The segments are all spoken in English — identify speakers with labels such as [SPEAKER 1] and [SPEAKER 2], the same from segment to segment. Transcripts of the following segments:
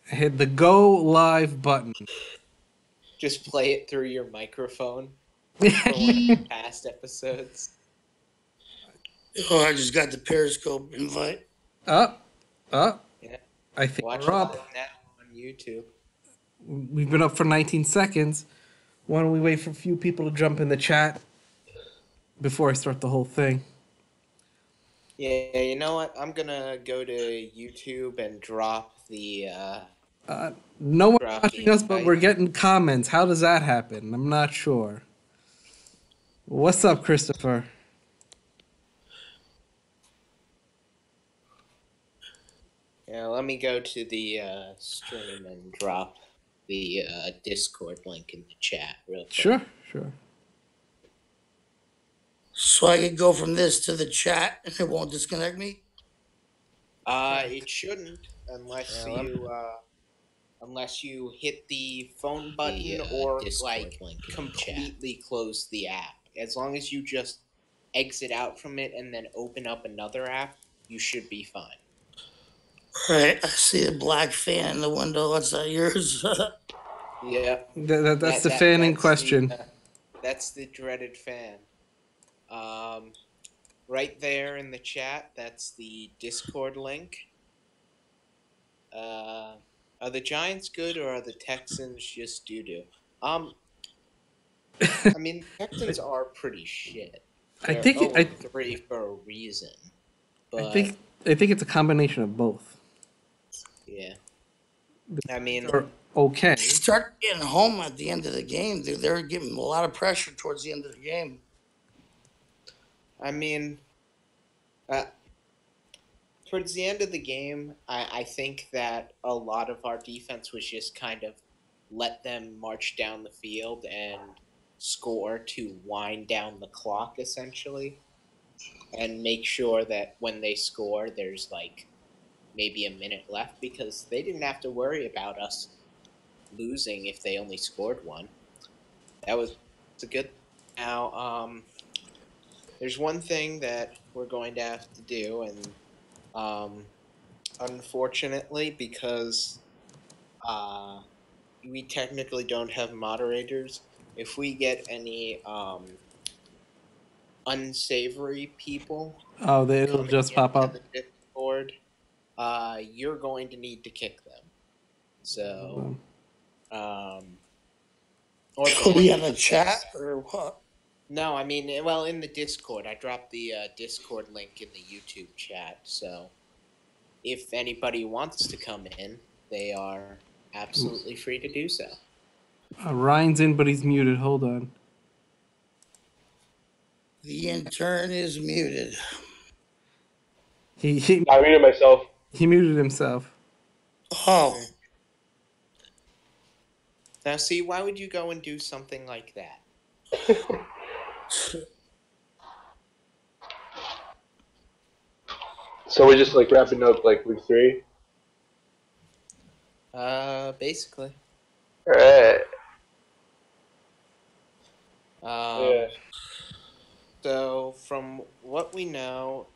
[SPEAKER 1] Hit the go live button.
[SPEAKER 2] Just play it through your microphone for one of the past episodes.
[SPEAKER 3] Oh, I just got the Periscope invite.
[SPEAKER 1] Up.
[SPEAKER 2] Yeah.
[SPEAKER 1] I think
[SPEAKER 2] Watch
[SPEAKER 1] we're
[SPEAKER 2] it
[SPEAKER 1] up.
[SPEAKER 2] now on YouTube.
[SPEAKER 1] We've been up for 19 seconds. Why don't we wait for a few people to jump in the chat before I start the whole thing?
[SPEAKER 2] Yeah, you know what? I'm gonna go to YouTube and drop the.
[SPEAKER 1] No one's
[SPEAKER 2] Drop
[SPEAKER 1] watching
[SPEAKER 2] the
[SPEAKER 1] us, but we're
[SPEAKER 2] invite.
[SPEAKER 1] getting comments. How does that happen? I'm not sure. What's up, Christopher?
[SPEAKER 2] Yeah, let me go to the stream and drop the Discord link in the chat real quick.
[SPEAKER 1] Sure.
[SPEAKER 3] So I can go from this to the chat and it won't disconnect me?
[SPEAKER 2] It shouldn't unless you hit the phone button or Discord like completely close the app. As long as you just exit out from it and then open up another app, you should be fine.
[SPEAKER 3] All right, I see a black fan in the window. That's not yours.
[SPEAKER 2] Yeah.
[SPEAKER 1] That's the fan in question.
[SPEAKER 2] That's the dreaded fan. Right there in the chat, that's the Discord link. Are the Giants good or are the Texans just doo-doo? I mean, the Texans are pretty shit. They're 0-3 for a reason. But
[SPEAKER 1] I think it's a combination of both.
[SPEAKER 2] Yeah. I mean,
[SPEAKER 1] okay.
[SPEAKER 3] They started getting home at the end of the game, dude. They were getting a lot of pressure towards the end of the game.
[SPEAKER 2] I mean, towards the end of the game, I think that a lot of our defense was just kind of let them march down the field and score to wind down the clock, essentially, and make sure that when they score, there's like maybe a minute left, because they didn't have to worry about us losing if they only scored one. That was a good. Now, there's one thing that we're going to have to do, and unfortunately, because we technically don't have moderators, if we get any unsavory people,
[SPEAKER 1] it'll just pop up.
[SPEAKER 2] The Discord, you're going to need to kick them. So,
[SPEAKER 3] or we have a chat or what?
[SPEAKER 2] No, I mean, well, in the Discord, I dropped the Discord link in the YouTube chat. So, if anybody wants to come in, they are absolutely free to do so.
[SPEAKER 1] Ryan's in, but he's muted. Hold on.
[SPEAKER 3] The intern is muted.
[SPEAKER 4] I muted myself.
[SPEAKER 1] He muted himself.
[SPEAKER 3] Oh.
[SPEAKER 2] Now, see, why would you go and do something like that?
[SPEAKER 4] So we're just like wrapping up like week 3?
[SPEAKER 2] Basically.
[SPEAKER 4] Alright.
[SPEAKER 2] Yeah. So, from what we know,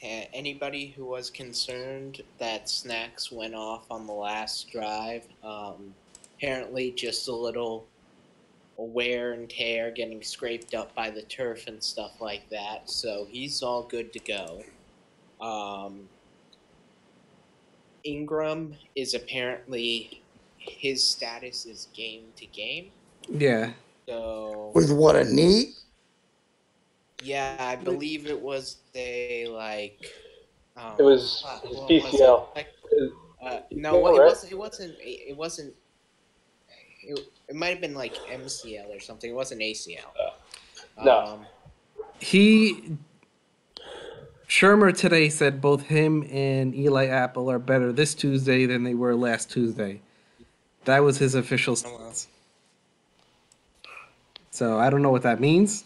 [SPEAKER 2] anybody who was concerned that Snacks went off on the last drive, apparently just a little wear and tear, getting scraped up by the turf and stuff like that. So he's all good to go. Ingram is apparently, his status is game to game.
[SPEAKER 1] Yeah.
[SPEAKER 2] So
[SPEAKER 3] with what, a knee?
[SPEAKER 2] Yeah, I believe it was it
[SPEAKER 4] was PCL.
[SPEAKER 2] No, it wasn't. It might have been like MCL or something. It wasn't ACL.
[SPEAKER 4] No.
[SPEAKER 1] Shermer today said both him and Eli Apple are better this Tuesday than they were last Tuesday. That was his official stance. So I don't know what that means,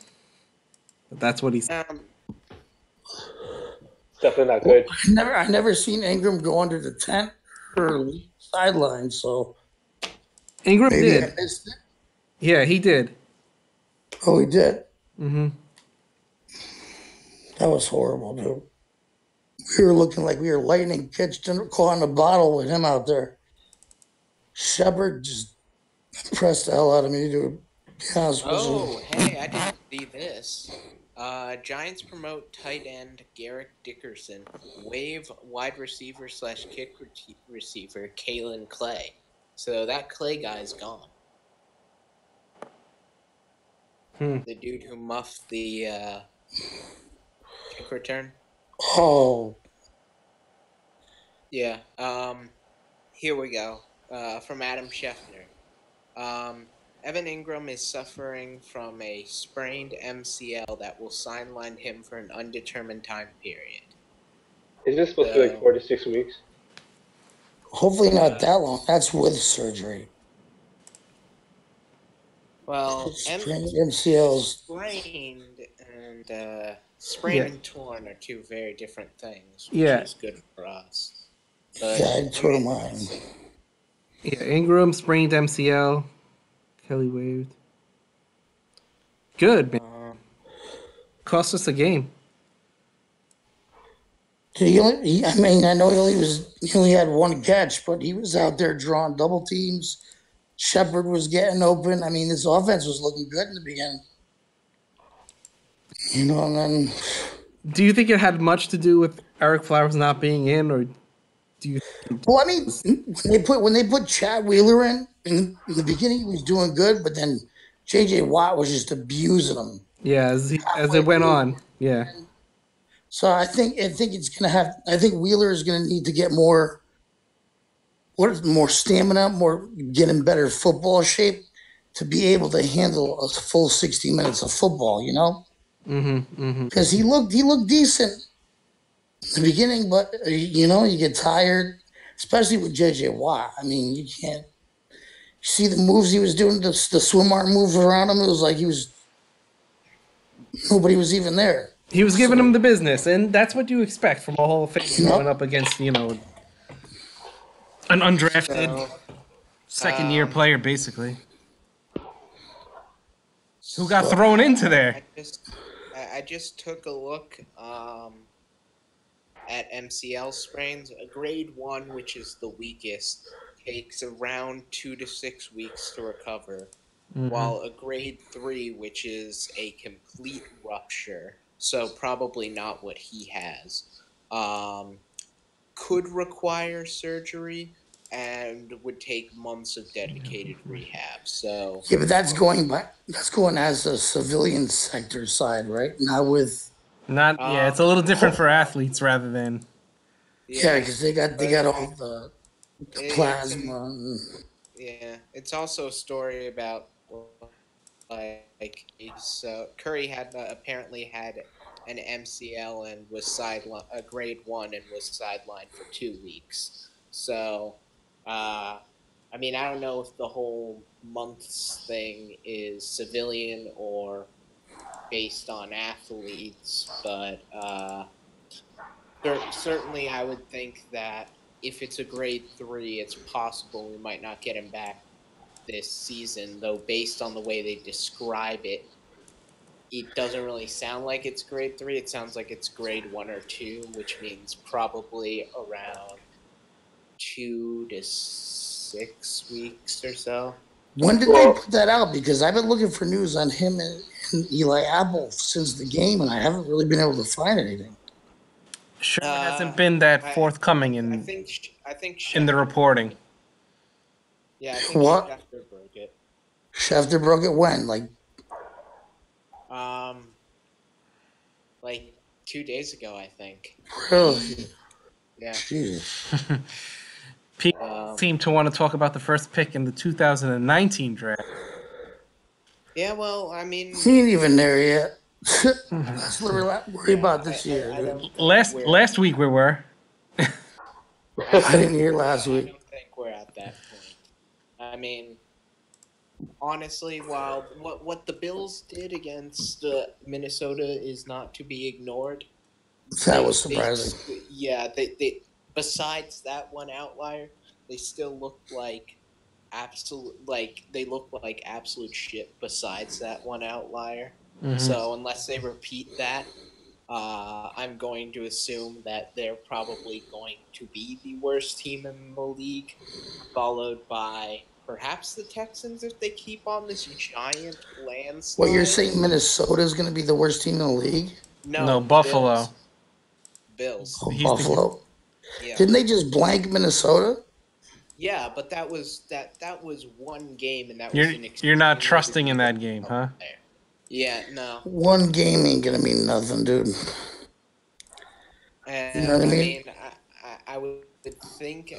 [SPEAKER 1] but that's what he said.
[SPEAKER 4] Definitely not good.
[SPEAKER 3] I never seen Ingram go under the tent or sideline, so
[SPEAKER 1] Ingram did. Yeah, he did.
[SPEAKER 3] Oh, he did?
[SPEAKER 1] Mm-hmm.
[SPEAKER 3] That was horrible, dude. we were looking like we were lightning pitched and caught in a bottle with him out there. Shepard just pressed the hell out of me, to be honest with you.
[SPEAKER 2] Oh, hey, I didn't see this. Giants promote tight end Garrett Dickerson, waive wide receiver / kick receiver Kalen Clay. So that Clay guy's gone. The dude who muffed the kick return.
[SPEAKER 3] Oh,
[SPEAKER 2] Yeah. Here we go. From Adam Scheffner. Evan Ingram is suffering from a sprained MCL that will sideline him for an undetermined time period.
[SPEAKER 4] Is this supposed to be like 4 to 6 weeks?
[SPEAKER 3] hopefully not that long. That's with surgery.
[SPEAKER 2] Well,
[SPEAKER 3] Sprained MCLs.
[SPEAKER 2] sprained and sprained and torn are two very different things, which
[SPEAKER 1] Yeah.
[SPEAKER 2] is good for us. But,
[SPEAKER 3] Yeah, I tore mine.
[SPEAKER 1] Yeah, Ingram sprained MCL. Kelly waived. Good, man. Cost us a game.
[SPEAKER 3] I mean, I know he only had one catch, but he was out there drawing double teams. Shepard was getting open. I mean, this offense was looking good in the beginning. You know, and then
[SPEAKER 1] Do you think it had much to do with Eric Flowers not being in, or do you?
[SPEAKER 3] well, I mean, when they put Chad Wheeler in the beginning, he was doing good, but then J.J. Watt was just abusing him.
[SPEAKER 1] Yeah, as it went on, yeah.
[SPEAKER 3] So I think it's gonna have. I think Wheeler is gonna need to get more stamina, get in better football shape to be able to handle a full 60 minutes of football. You know, because he looked decent in the beginning, but you know, you get tired, especially with J.J. Watt. I mean, you can't see the moves he was doing, the swim arm move around him. It was like nobody was even there.
[SPEAKER 1] He was giving him the business, and that's what you expect from a Hall of Fame going up against, an undrafted second-year player, basically, who got thrown into there.
[SPEAKER 2] I just took a look at MCL sprains. A grade 1, which is the weakest, takes around 2 to 6 weeks to recover, while a grade 3, which is a complete rupture, so probably not what he has, could require surgery and would take months of dedicated rehab. So
[SPEAKER 3] yeah, but that's going as a civilian sector side, right? Not with.
[SPEAKER 1] It's a little different for athletes rather than.
[SPEAKER 3] Yeah, because they got all the plasma.
[SPEAKER 2] It's also a story about Curry had apparently had an MCL and was sidelined, a grade 1, and was sidelined for 2 weeks. So, I mean, I don't know if the whole months thing is civilian or based on athletes, but certainly I would think that if it's a grade 3, it's possible we might not get him back this season, though based on the way they describe it, it doesn't really sound like it's grade 3. It sounds like it's grade 1 or 2, which means probably around 2 to 6 weeks or so.
[SPEAKER 3] When did they put that out? Because I've been looking for news on him and Eli Apple since the game, and I haven't really been able to find anything.
[SPEAKER 1] Sure, it hasn't been that forthcoming in the reporting.
[SPEAKER 2] Yeah, I think Schefter broke it.
[SPEAKER 3] Schefter broke it when?
[SPEAKER 2] Like 2 days ago, I think.
[SPEAKER 3] Really?
[SPEAKER 2] Yeah.
[SPEAKER 3] Jeez.
[SPEAKER 1] People seem to want to talk about the first pick in the 2019 draft.
[SPEAKER 2] Yeah, well, I mean,
[SPEAKER 3] he ain't even there yet. Let's worry about this year.
[SPEAKER 1] Last week we were.
[SPEAKER 3] I didn't hear last week.
[SPEAKER 2] I don't think we're at that point. I mean, honestly, while what the Bills did against Minnesota is not to be ignored.
[SPEAKER 3] That was surprising.
[SPEAKER 2] They besides that one outlier, they still looked like absolute shit besides that one outlier. So unless they repeat that, I'm going to assume that they're probably going to be the worst team in the league, followed by perhaps the Texans if they keep on this giant landslide.
[SPEAKER 3] What, you're saying Minnesota is going to be the worst team in the league?
[SPEAKER 1] No,
[SPEAKER 2] No,
[SPEAKER 1] Buffalo.
[SPEAKER 2] Bills.
[SPEAKER 3] Oh,
[SPEAKER 1] He's thinking
[SPEAKER 3] Buffalo.
[SPEAKER 2] Yeah.
[SPEAKER 3] Didn't they just blank Minnesota?
[SPEAKER 2] Yeah, but that was one game, and that was an
[SPEAKER 1] you're not
[SPEAKER 2] extremely
[SPEAKER 1] trusting in that game, huh?
[SPEAKER 2] player. Yeah, no.
[SPEAKER 3] One game ain't going to mean nothing, dude. You know what I
[SPEAKER 2] I
[SPEAKER 3] mean?
[SPEAKER 2] mean, I would think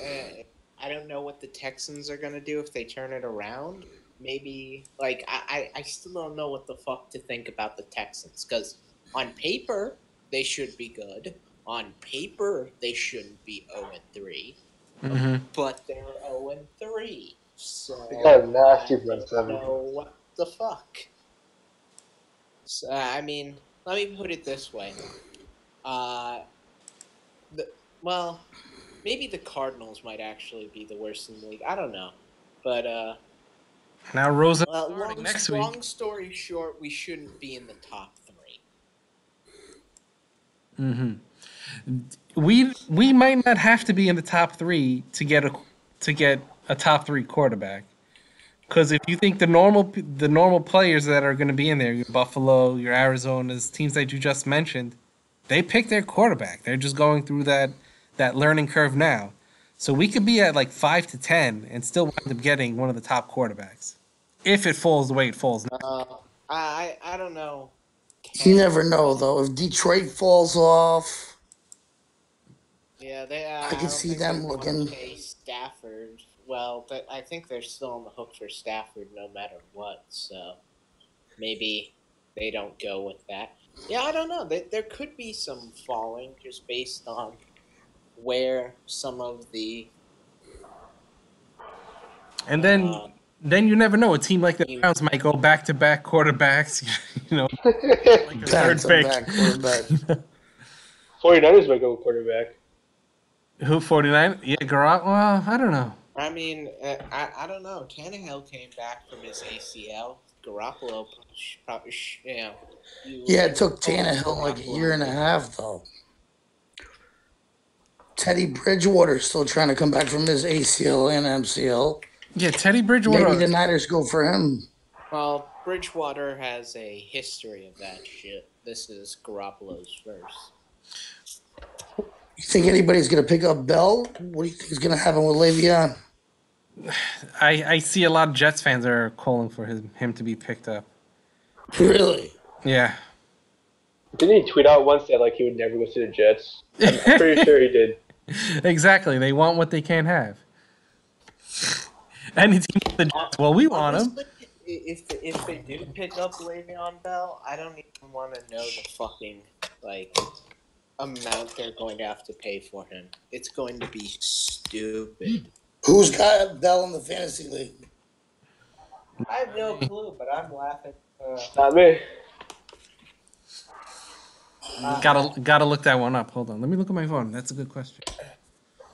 [SPEAKER 2] I don't know what the Texans are gonna do if they turn it around. Maybe like I still don't know what the fuck to think about the Texans because on paper they should be good. On paper they shouldn't be 0-3, but they're 0-3. So
[SPEAKER 4] They got a nasty
[SPEAKER 2] I
[SPEAKER 4] front
[SPEAKER 2] don't
[SPEAKER 4] seven.
[SPEAKER 2] know what the fuck. So, I mean, let me put it this way. Well, maybe the Cardinals might actually be the worst in the league. I don't know, but
[SPEAKER 1] Now Rosen
[SPEAKER 2] long,
[SPEAKER 1] next
[SPEAKER 2] long
[SPEAKER 1] week.
[SPEAKER 2] story short, we shouldn't be in the top 3.
[SPEAKER 1] We might not have to be in the top 3 to get a top 3 quarterback. Because if you think the normal players that are going to be in there, your Buffalo, your Arizona's, teams that you just mentioned, they pick their quarterback. They're just going through that learning curve now. So we could be at like 5 to 10 and still wind up getting one of the top quarterbacks, if it falls the way it falls.
[SPEAKER 2] I don't know.
[SPEAKER 3] You never know, though. If Detroit falls off,
[SPEAKER 2] Yeah,
[SPEAKER 3] I
[SPEAKER 2] I
[SPEAKER 3] could
[SPEAKER 2] don't
[SPEAKER 3] see
[SPEAKER 2] think they
[SPEAKER 3] them
[SPEAKER 2] want
[SPEAKER 3] looking.
[SPEAKER 2] to pay Stafford. Well, but I think they're still on the hook for Stafford no matter what. So maybe they don't go with that. Yeah, I don't know. There could be some falling just based on where some of the
[SPEAKER 1] And then you never know. A team like the
[SPEAKER 2] team.
[SPEAKER 1] Browns might go back-to-back quarterbacks. Like a third pick.
[SPEAKER 3] Back-to-back quarterback.
[SPEAKER 4] 49ers might go quarterback.
[SPEAKER 1] Who 49? Yeah, Garrett. Well, I don't know.
[SPEAKER 2] I mean, I don't know. Tannehill came back from his ACL. Garoppolo probably,
[SPEAKER 3] Yeah, it took Tannehill like a year and a half, though. Teddy Bridgewater's still trying to come back from his ACL and MCL.
[SPEAKER 1] Yeah, Teddy Bridgewater.
[SPEAKER 3] Maybe the Niners go for him.
[SPEAKER 2] Well, Bridgewater has a history of that shit. This is Garoppolo's first.
[SPEAKER 3] You think anybody's going to pick up Bell? What do you think is going to happen with Le'Veon?
[SPEAKER 1] I see a lot of Jets fans are calling for him to be picked up.
[SPEAKER 3] Really?
[SPEAKER 1] Yeah.
[SPEAKER 4] Didn't he tweet out once that like he would never go to the Jets? I'm pretty sure he did.
[SPEAKER 1] Exactly. They want what they can't have. Any team with the Jets, well, we want him.
[SPEAKER 2] If they do pick up Le'Veon Bell, I don't even want to know the fucking amount they're going to have to pay for him. It's going to be stupid.
[SPEAKER 3] Who's got Bell in the fantasy league?
[SPEAKER 2] I have no clue, but I'm laughing.
[SPEAKER 4] Not me.
[SPEAKER 1] Gotta look that one up. Hold on. Let me look at my phone. That's a good question.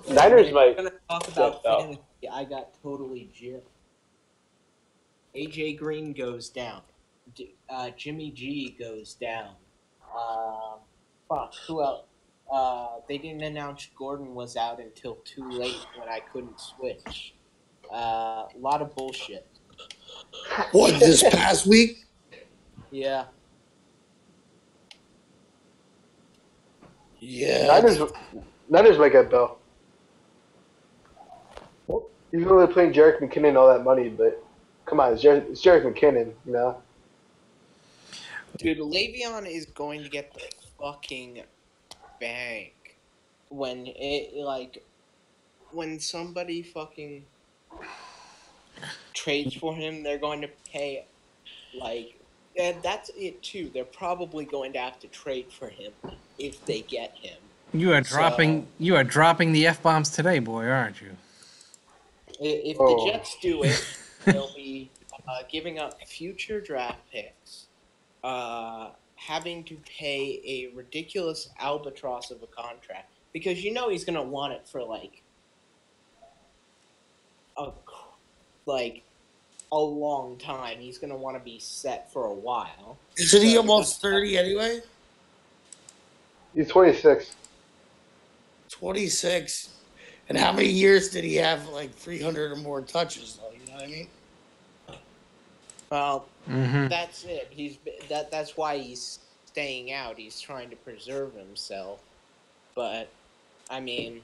[SPEAKER 4] Niners might.
[SPEAKER 2] We're gonna talk about fantasy. I got totally gypped. AJ Green goes down. Jimmy G goes down. Who else? They didn't announce Gordon was out until too late when I couldn't switch. A lot of bullshit.
[SPEAKER 3] What, this past week?
[SPEAKER 2] Yeah.
[SPEAKER 3] Yeah.
[SPEAKER 4] Niners might get Bell. He's really paying Jerick McKinnon all that money, but come on, it's Jerick McKinnon, you know?
[SPEAKER 2] Dude, Le'Veon is going to get the fucking bank when when somebody fucking trades for him, they're going to pay and that's it too. They're probably going to have to trade for him if they get him.
[SPEAKER 1] You are dropping the F-bombs today, boy, aren't you?
[SPEAKER 2] If the Jets do it, they'll be giving up future draft picks, having to pay a ridiculous albatross of a contract because he's going to want it for a long time. He's going to want to be set for a while.
[SPEAKER 3] Isn't he almost 30 anyway?
[SPEAKER 4] He's 26.
[SPEAKER 3] 26. And how many years did he have like 300 or more touches, though? You know what I mean?
[SPEAKER 2] Well, that's it. That's why he's staying out. He's trying to preserve himself. But I mean,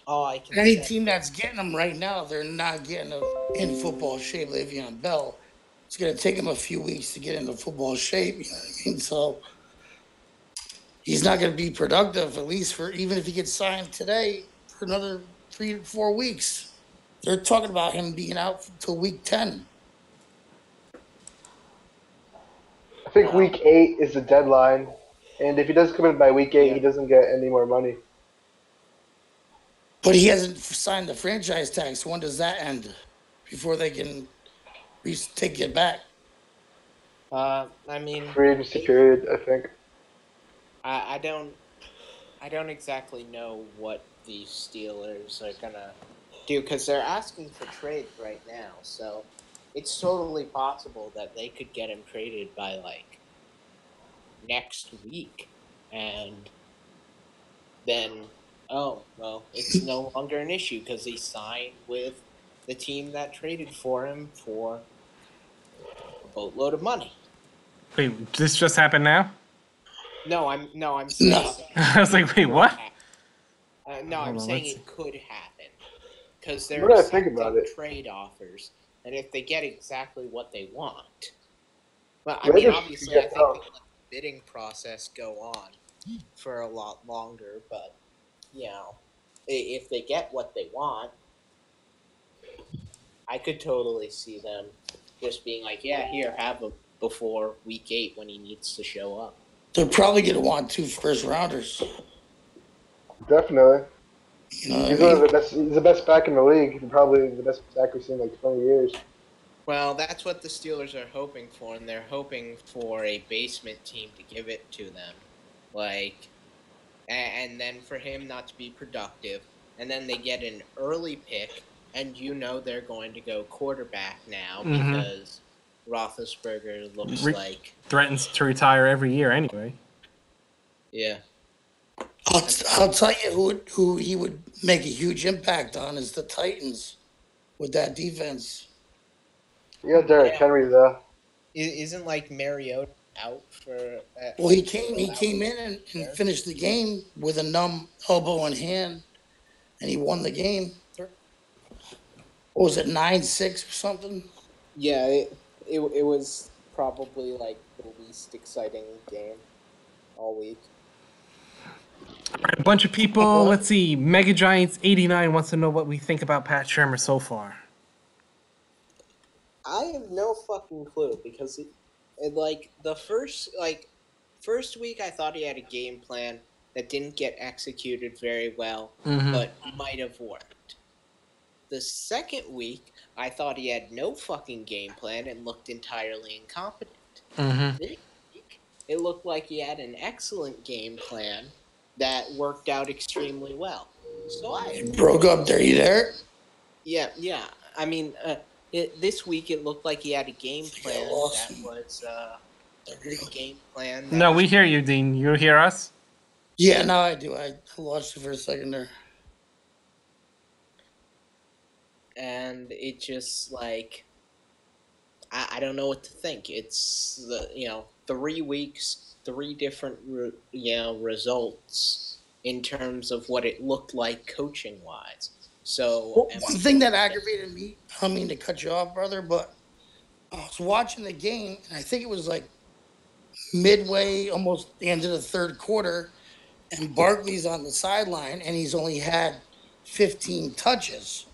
[SPEAKER 2] all I can
[SPEAKER 3] Any
[SPEAKER 2] say.
[SPEAKER 3] team that's getting him right now, they're not getting in football shape. Le'Veon Bell. It's going to take him a few weeks to get into football shape. You know what I mean? So he's not going to be productive, at least for even if he gets signed today for another 3 to 4 weeks. They're talking about him being out till week 10.
[SPEAKER 4] I think
[SPEAKER 2] Well,
[SPEAKER 4] week 8 is the deadline, and if he doesn't come in by week 8,
[SPEAKER 2] yeah.
[SPEAKER 4] he doesn't get any more money.
[SPEAKER 3] But he hasn't signed the franchise tag. So when does that end? Before they can take it back?
[SPEAKER 2] I mean,
[SPEAKER 4] Free agency period, I think.
[SPEAKER 2] I don't exactly know what the Steelers are gonna do because they're asking for trades right now. So it's totally possible that they could get him traded by like next week, and then oh well, it's no longer an issue because he signed with the team that traded for him for a boatload of money.
[SPEAKER 1] Wait, this just happened now?
[SPEAKER 2] No, I'm
[SPEAKER 3] No.
[SPEAKER 2] saying
[SPEAKER 1] I was
[SPEAKER 2] it
[SPEAKER 1] like, wait,
[SPEAKER 2] could
[SPEAKER 1] what?
[SPEAKER 2] happen. No,
[SPEAKER 1] Hold
[SPEAKER 2] I'm
[SPEAKER 1] on,
[SPEAKER 2] saying
[SPEAKER 1] let's see.
[SPEAKER 2] it could happen because
[SPEAKER 4] I'm
[SPEAKER 2] they're
[SPEAKER 4] gonna think about
[SPEAKER 2] accepting
[SPEAKER 4] it.
[SPEAKER 2] trade offers, and if they get exactly what they want, but I mean,
[SPEAKER 4] Raiders could
[SPEAKER 2] obviously, I
[SPEAKER 4] get
[SPEAKER 2] think
[SPEAKER 4] tough.
[SPEAKER 2] they'll let the bidding process go on for a lot longer. But you know, if they get what they want, I could totally see them just being like, "Yeah, here, have him before week 8 when he needs to show up."
[SPEAKER 3] They're probably going to want 2 first rounders.
[SPEAKER 4] Definitely.
[SPEAKER 3] You know what I
[SPEAKER 4] He's one of
[SPEAKER 3] mean?
[SPEAKER 4] the best. He's the best back in the league. Probably the best back we've seen in like 20 years.
[SPEAKER 2] Well, that's what the Steelers are hoping for, and they're hoping for a basement team to give it to them. Like, and then for him not to be productive, and then they get an early pick, and they're going to go quarterback now because Roethlisberger looks like,
[SPEAKER 1] Threatens to retire every year anyway.
[SPEAKER 2] yeah.
[SPEAKER 3] I'll tell you who he would make a huge impact on is the Titans with that defense.
[SPEAKER 4] You got Derrick
[SPEAKER 2] Yeah.
[SPEAKER 4] Henry though.
[SPEAKER 2] Isn't like Mariota out for
[SPEAKER 3] Well, he came in and
[SPEAKER 2] there?
[SPEAKER 3] finished the game with a numb elbow and hand, and he won the game. What was it, 9-6 or something?
[SPEAKER 2] Yeah, it was probably like the least exciting game all week.
[SPEAKER 1] A bunch of people.
[SPEAKER 3] What?
[SPEAKER 1] Let's see. Mega Giants 89 wants to know what we think about Pat Shermer so far.
[SPEAKER 2] I have no fucking clue because it like the first week I thought he had a game plan that didn't get executed very well, but might have worked. The second week I thought he had no fucking game plan and looked entirely incompetent. This week it looked like he had an excellent game plan that worked out extremely well. So I
[SPEAKER 3] Broke up there. You there?
[SPEAKER 2] yeah. I mean, this week it looked like he had a game plan
[SPEAKER 3] lost
[SPEAKER 2] that
[SPEAKER 3] him.
[SPEAKER 2] was a game plan. That
[SPEAKER 1] No,
[SPEAKER 2] was,
[SPEAKER 1] we hear you, Dean. You hear us?
[SPEAKER 3] Yeah, no, I do. I lost you for a second there.
[SPEAKER 2] and it just like I don't know what to think. It's 3 weeks, 3 different results in terms of what it looked like coaching wise. So
[SPEAKER 3] One thing that aggravated me, I don't mean to cut you off, brother, but I was watching the game, and I think it was like midway, almost the end of the third quarter, and Barkley's on the sideline, and he's only had 15 touches.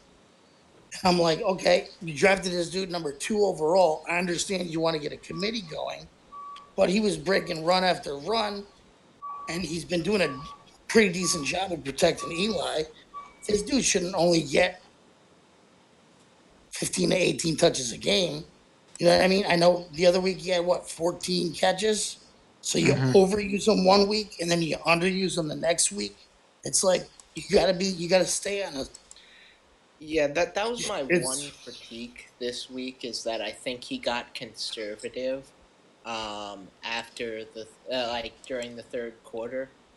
[SPEAKER 3] And I'm like, okay, you drafted this dude number 2 overall. I understand you want to get a committee going, but he was breaking run after run, and he's been doing a pretty decent job of protecting Eli. This dude shouldn't only get 15 to 18 touches a game. You know what I mean? I know the other week he had 14 catches. So you overuse them one week and then you underuse them the next week. It's like you gotta stay on a.
[SPEAKER 2] yeah, that was my one
[SPEAKER 3] It's
[SPEAKER 2] critique this week is that I think he got conservative after the during the third quarter.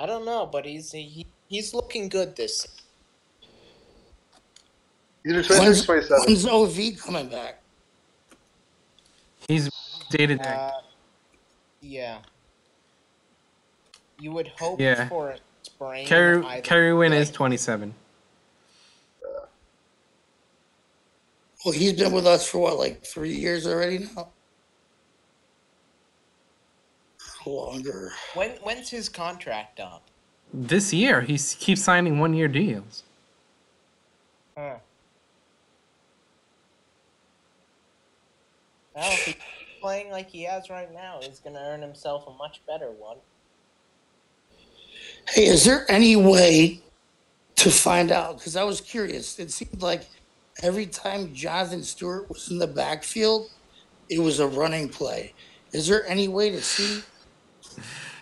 [SPEAKER 2] I don't know, but he's looking good this season.
[SPEAKER 4] Either 26, 27.
[SPEAKER 3] When's OV coming back?
[SPEAKER 1] He's dated.
[SPEAKER 2] Yeah. You would hope
[SPEAKER 1] Yeah.
[SPEAKER 2] for a sprain.
[SPEAKER 1] Kerry Wynn is 27.
[SPEAKER 3] Well, he's been with us for what, like 3 years already now? Longer.
[SPEAKER 2] When's his contract up?
[SPEAKER 1] This year, he keeps signing 1-year deals.
[SPEAKER 2] Huh. Well, if he's playing like he has right now, he's going to earn himself a much better one.
[SPEAKER 3] Hey, is there any way to find out? Because I was curious. It seemed like every time Jonathan Stewart was in the backfield, it was a running play. Is there any way to see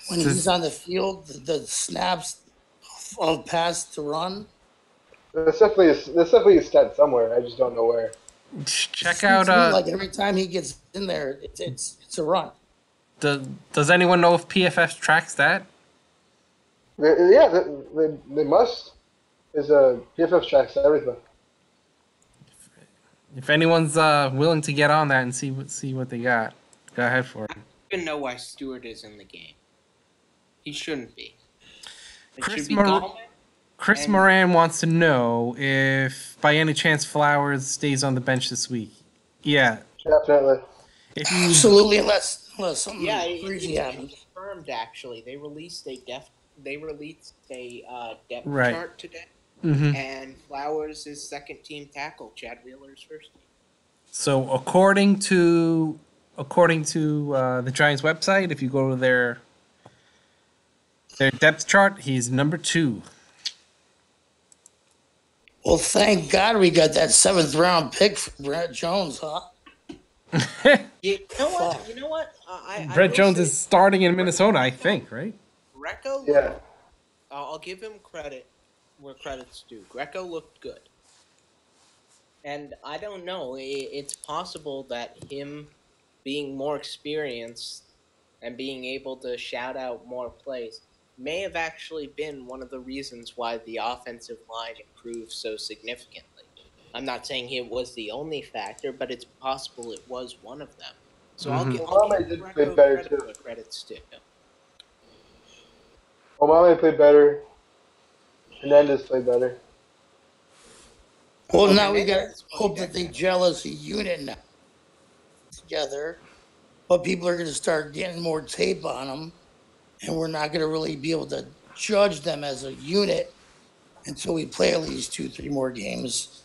[SPEAKER 3] when he's on the field the snaps of pass to run?
[SPEAKER 4] There's definitely a stat somewhere. I just don't know where.
[SPEAKER 1] Check out.
[SPEAKER 3] Like every time he gets in there, it's a run.
[SPEAKER 1] Does anyone know if PFF tracks that?
[SPEAKER 4] Yeah, they must. Is PFF tracks everything.
[SPEAKER 1] If anyone's willing to get on that and see what they got, go ahead for it.
[SPEAKER 2] I don't even know why Stewart is in the game. He shouldn't be.
[SPEAKER 1] Chris Moran wants to know if, by any chance, Flowers stays on the bench this week. Yeah,
[SPEAKER 4] definitely.
[SPEAKER 3] Absolutely, unless something crazy
[SPEAKER 2] it's
[SPEAKER 3] happens.
[SPEAKER 2] Confirmed. Actually, they released a depth
[SPEAKER 1] Right.
[SPEAKER 2] chart today,
[SPEAKER 1] Mm-hmm.
[SPEAKER 2] and Flowers is second team tackle. Chad Wheeler's first team.
[SPEAKER 1] So according to the Giants website, if you go to their depth chart, he's number 2.
[SPEAKER 3] Well, thank God we got that 7th round pick for Brett Jones, huh?
[SPEAKER 2] You know what?
[SPEAKER 1] Brett Jones is starting in Minnesota, I think, right?
[SPEAKER 2] Greco.
[SPEAKER 4] Yeah.
[SPEAKER 2] I'll give him credit where credit's due. Greco looked good. And I don't know. It's possible that him being more experienced and being able to shout out more plays may have actually been one of the reasons why the offensive line improved so significantly. I'm not saying it was the only factor, but it's possible it was one of them. So I'll give Greco credit where credit's due.
[SPEAKER 4] Omame played better. Hernandez played better.
[SPEAKER 3] Well, now we got to hope that they gel as a unit now together. But people are going to start getting more tape on them, and we're not going to really be able to judge them as a unit until we play at least 2-3 more games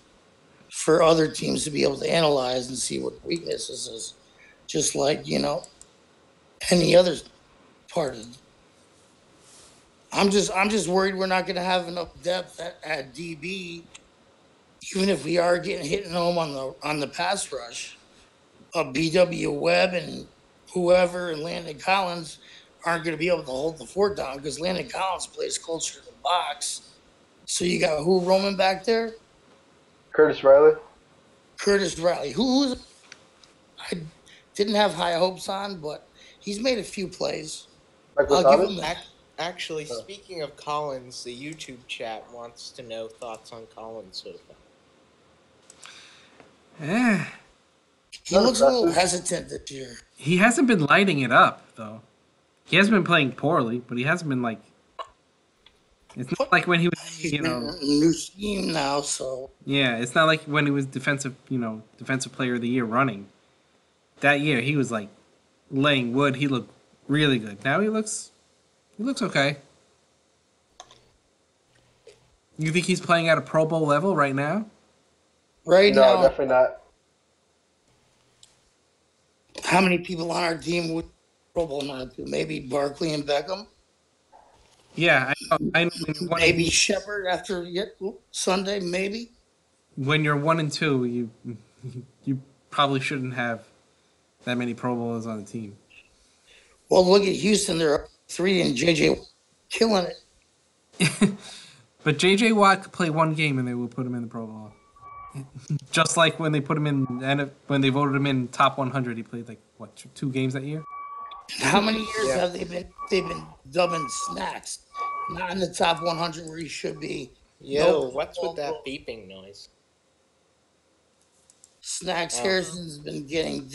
[SPEAKER 3] for other teams to be able to analyze and see what weaknesses is. Just like, any other part of it. I'm just worried we're not going to have enough depth at DB, even if we are hitting home on the pass rush. BW Webb and whoever and Landon Collins aren't going to be able to hold the fort down because Landon Collins plays closer to the box. So you got who roaming back there?
[SPEAKER 4] Curtis Riley.
[SPEAKER 3] Who I didn't have high hopes on, but he's made a few plays.
[SPEAKER 4] Michael
[SPEAKER 3] I'll give him that.
[SPEAKER 2] Actually, speaking of Collins, the YouTube chat wants to know thoughts on Collins so far.
[SPEAKER 3] He looks a little hesitant this year.
[SPEAKER 1] He hasn't been lighting it up, though. He hasn't been playing poorly, but he hasn't been like... It's not like when he was,
[SPEAKER 3] He's in a new scheme now, so...
[SPEAKER 1] Yeah, it's not like when he was defensive player of the year running. That year, he was like laying wood. He looked really good. Now he looks okay. You think he's playing at a Pro Bowl level right now?
[SPEAKER 3] Now,
[SPEAKER 4] definitely not.
[SPEAKER 3] How many people on our team would Pro Bowl not do? Maybe Barkley and Beckham?
[SPEAKER 1] Yeah, I know.
[SPEAKER 3] Maybe Shepard after Sunday, maybe?
[SPEAKER 1] When you're 1-2, you probably shouldn't have that many Pro Bowlers on the team.
[SPEAKER 3] Well, look at Houston. They're up 3 and JJ killing it.
[SPEAKER 1] But J.J. Watt could play one game and they will put him in the Pro Bowl. Just like when they put him in, and when they voted him in top 100, he played 2 games that year.
[SPEAKER 3] How many years have they been dubbing snacks? Not in the top 100 where he should be.
[SPEAKER 2] Yo, what's with that beeping noise?
[SPEAKER 3] Snacks Harrison's been getting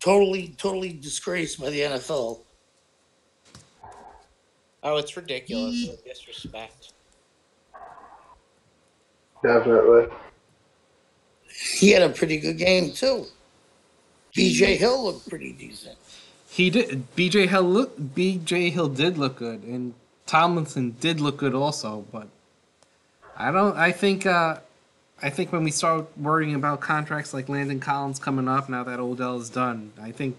[SPEAKER 3] totally disgraced by the NFL.
[SPEAKER 2] Oh, it's ridiculous. Disrespect.
[SPEAKER 4] Definitely.
[SPEAKER 3] He had a pretty good game too. BJ Hill looked pretty decent.
[SPEAKER 1] He did. BJ Hill did look good, and Tomlinson did look good also. But I think when we start worrying about contracts like Landon Collins coming up, now that Odell is done, I think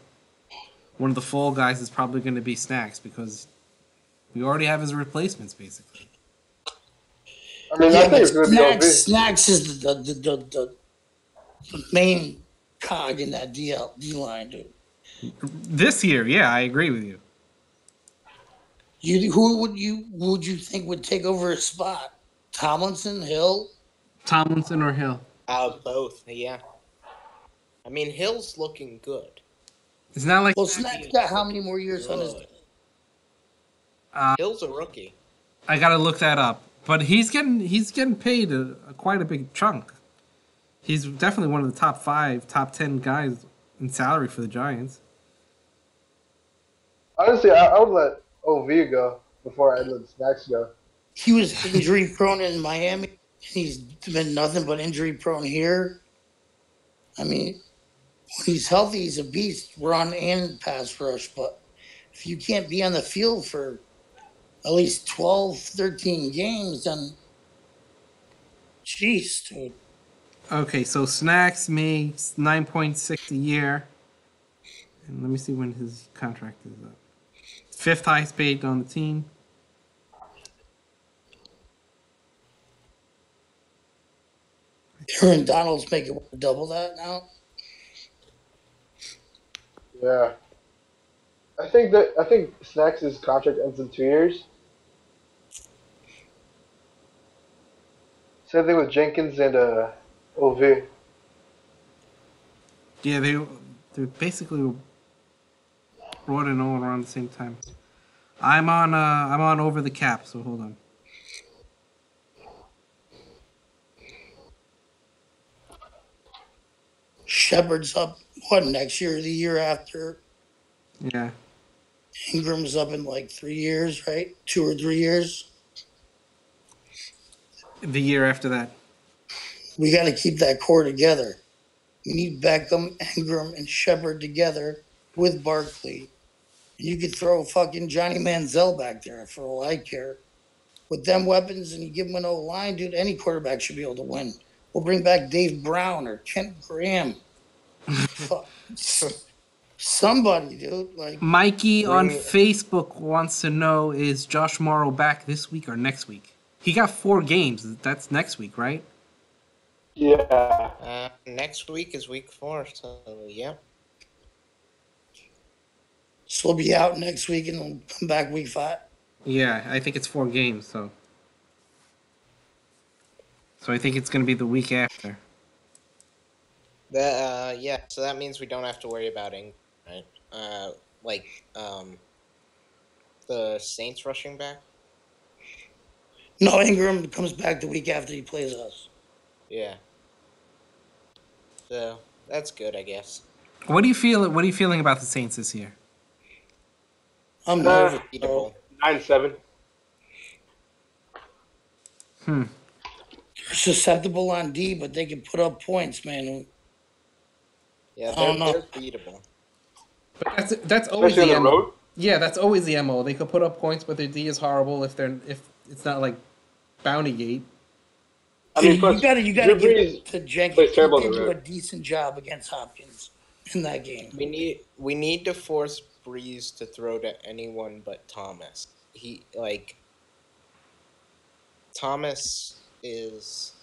[SPEAKER 1] one of the fall guys is probably going to be Snacks because we already have his replacements basically.
[SPEAKER 4] I mean, I think it's going to be
[SPEAKER 3] Snacks is the main cog in that D line, dude.
[SPEAKER 1] This year, yeah, I agree with you.
[SPEAKER 3] Who would you think would take over his spot? Tomlinson, Hill?
[SPEAKER 1] Tomlinson or Hill?
[SPEAKER 2] Both, yeah. I mean, Hill's looking good.
[SPEAKER 1] It's not like
[SPEAKER 3] Snacks got how many more years on his?
[SPEAKER 2] Hill's a rookie.
[SPEAKER 1] I gotta look that up, but he's getting paid quite a big chunk. He's definitely one of the top 5, top 10 guys in salary for the Giants.
[SPEAKER 4] Honestly, I would let OV go before I let Snacks go.
[SPEAKER 3] He was injury prone in Miami. He's been nothing but injury prone here. I mean, when he's healthy, he's a beast, run and pass rush. But if you can't be on the field for at least 12, 13 games, then jeez, dude.
[SPEAKER 1] Okay, so Snacks makes 9.6 a year. And let me see when his contract is up. 5th highest paid on the team.
[SPEAKER 3] Aaron Donald's making double that now.
[SPEAKER 4] Yeah. I think Snacks' contract ends in 2 years. Same thing with Jenkins and OV.
[SPEAKER 1] Yeah, they basically brought in all around the same time. I'm on over the cap, so hold on.
[SPEAKER 3] Shepard's up next year or the year after?
[SPEAKER 1] Yeah.
[SPEAKER 3] Ingram's up in like 3 years, right? 2 or 3 years.
[SPEAKER 1] The year after that.
[SPEAKER 3] We got to keep that core together. We need Beckham, Ingram, and Shepard together with Barkley. And you could throw fucking Johnny Manziel back there for all I care. With them weapons and you give them an O-line, dude, any quarterback should be able to win. We'll bring back Dave Brown or Kent Graham. Somebody, dude. Like
[SPEAKER 1] Mikey on Facebook wants to know, is Josh Morrow back this week or next week? He got 4 games. That's next week, right?
[SPEAKER 4] Yeah.
[SPEAKER 2] Next week is week 4, so yeah.
[SPEAKER 3] So he'll be out next week and he'll come back week 5?
[SPEAKER 1] Yeah, I think it's 4 games, so I think it's going to be the week after.
[SPEAKER 2] Yeah, so that means we don't have to worry about Ingram, right? The Saints rushing back?
[SPEAKER 3] No, Ingram comes back the week after he plays us.
[SPEAKER 2] Yeah. So that's good, I guess.
[SPEAKER 1] What are you feeling about the Saints this year?
[SPEAKER 3] I'm nervous.
[SPEAKER 4] 9-7.
[SPEAKER 3] They're susceptible on D, but they can put up points, man.
[SPEAKER 2] Yeah, they're beatable.
[SPEAKER 1] But that's always
[SPEAKER 4] Especially
[SPEAKER 1] the
[SPEAKER 4] on the
[SPEAKER 1] MO.
[SPEAKER 4] road?
[SPEAKER 1] Yeah, that's always the MO. They could put up points, but their D is horrible if it's not like Bounty Gate.
[SPEAKER 3] I mean, you gotta give it to Jenkins. He did do a decent job against Hopkins in that game.
[SPEAKER 2] We need to force Breeze to throw to anyone but Thomas. Thomas is.